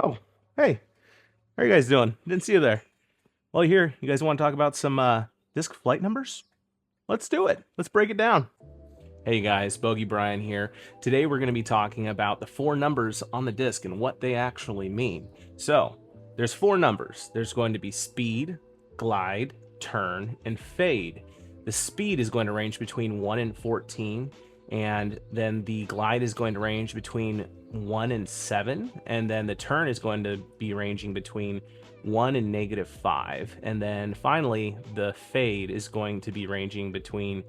Oh, hey, how are you guys doing? Didn't see you there. Well, here, you guys want to talk about some disc flight numbers? Let's do it. Let's break it down. Hey guys, Bogey Brian here. Today we're going to be talking about the four numbers on the disc and what they actually mean. So, there's four numbers. There's going to be speed, glide, turn, and fade. The speed is going to range between 1 and 14, and then the glide is going to range between 1 and 7, and then the turn is going to be ranging between 1 and -5, and then finally the fade is going to be ranging between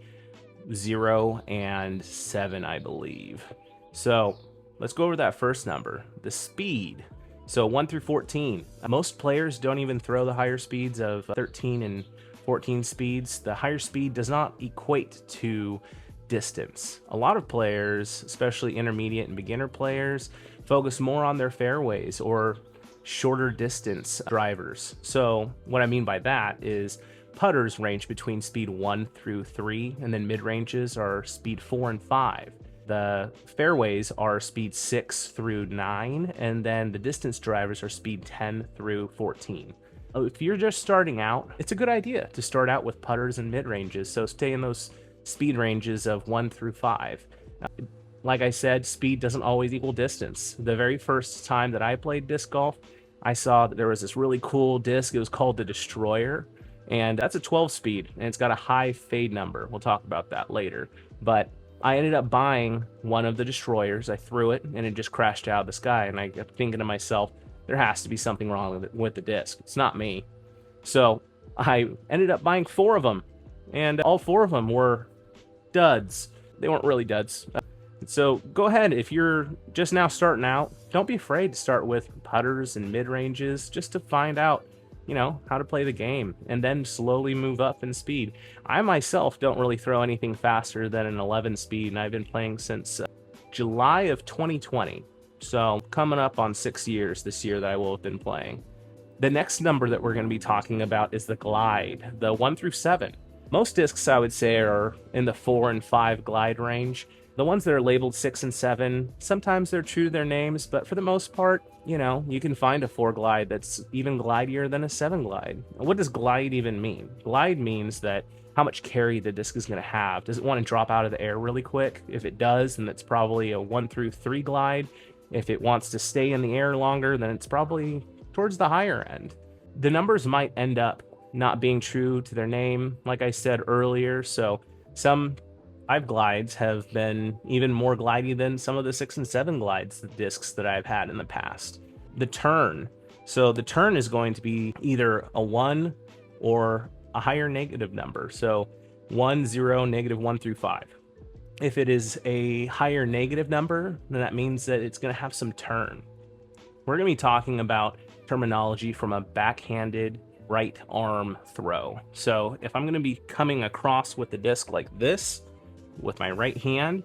0 and 7, I believe. So let's go over that first number, the speed. So 1 through 14. Most players don't even throw the higher speeds of 13 and 14 speeds. The higher speed does not equate to distance. A lot of players, especially intermediate and beginner players, focus more on their fairways or shorter distance drivers. So what I mean by that is putters range between speed 1 through 3, and then mid ranges are speed 4 and 5. The fairways are speed 6 through 9, and then the distance drivers are speed 10 through 14. If you're just starting out, it's a good idea to start out with putters and mid ranges, so stay in those speed ranges of 1 through 5. Like I said, speed doesn't always equal distance. The very first time that I played disc golf, I saw that there was this really cool disc. It was called the Destroyer, and that's a 12 speed, and it's got a high fade number. We'll talk about that later. But I ended up buying one of the Destroyers. I threw it, and it just crashed out of the sky, and I kept thinking to myself, there has to be something wrong with the disc. It's not me. So I ended up buying four of them, and all four of them were duds. They weren't really duds. So go ahead, if you're just now starting out, don't be afraid to start with putters and mid ranges just to find out, how to play the game, and then slowly move up in speed. I myself don't really throw anything faster than an 11 speed, and I've been playing since July of 2020. So coming up on 6 years this year that I will have been playing. The next number that we're going to be talking about is the glide, the 1 through 7. Most discs, I would say, are in the 4 and 5 glide range. The ones that are labeled 6 and 7, sometimes they're true to their names, but for the most part, you can find a 4 glide that's even glidier than a 7 glide. What does glide even mean? Glide means that how much carry the disc is going to have. Does it want to drop out of the air really quick? If it does, then it's probably a 1 through 3 glide. If it wants to stay in the air longer, then it's probably towards the higher end. The numbers might end up not being true to their name, like I said earlier, so some 5 glides have been even more glidey than some of the 6 and 7 glides, the discs that I've had in the past. The turn. So the turn is going to be either a 1 or a higher negative number. So 1, 0, -1 through 5. If it is a higher negative number, then that means that it's going to have some turn. We're going to be talking about terminology from a backhanded right arm throw. So if I'm going to be coming across with the disc like this, with my right hand,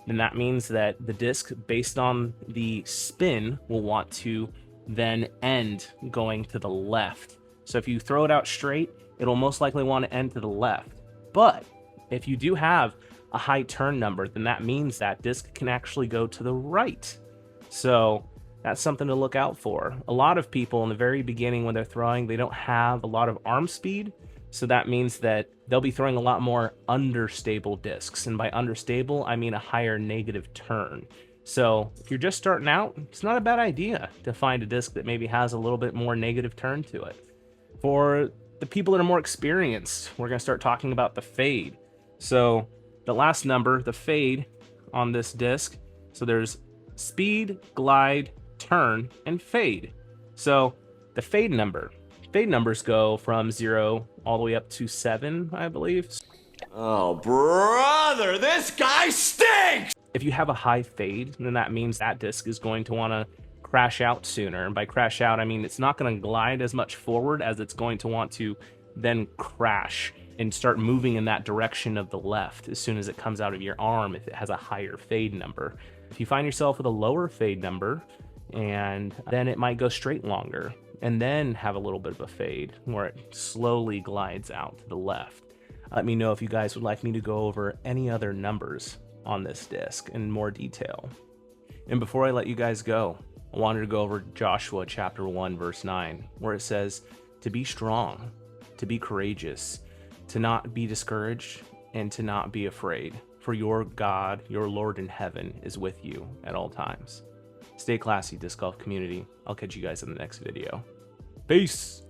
then that means that the disc, based on the spin, will want to then end going to the left. So if you throw it out straight, it'll most likely want to end to the left. But if you do have a high turn number, then that means that disc can actually go to the right. So that's something to look out for. A lot of people in the very beginning when they're throwing, they don't have a lot of arm speed. So that means that they'll be throwing a lot more understable discs. And by understable, I mean a higher negative turn. So if you're just starting out, it's not a bad idea to find a disc that maybe has a little bit more negative turn to it. For the people that are more experienced, we're going to start talking about the fade. So the last number, the fade on this disc. So there's speed, glide, turn, and fade. So the fade number. Fade numbers go from 0 all the way up to 7, I believe. Oh, brother, this guy stinks! If you have a high fade, then that means that disc is going to want to crash out sooner. And by crash out, I mean it's not going to glide as much forward as it's going to want to then crash and start moving in that direction of the left as soon as it comes out of your arm if it has a higher fade number. If you find yourself with a lower fade number, and then it might go straight longer and then have a little bit of a fade where it slowly glides out to the left. Let me know if you guys would like me to go over any other numbers on this disc in more detail. And before I let you guys go, I wanted to go over Joshua chapter 1, verse 9, where it says to be strong, to be courageous, to not be discouraged, and to not be afraid, for your God, your Lord in heaven, is with you at all times. Stay classy, Disc Golf community. I'll catch you guys in the next video. Peace!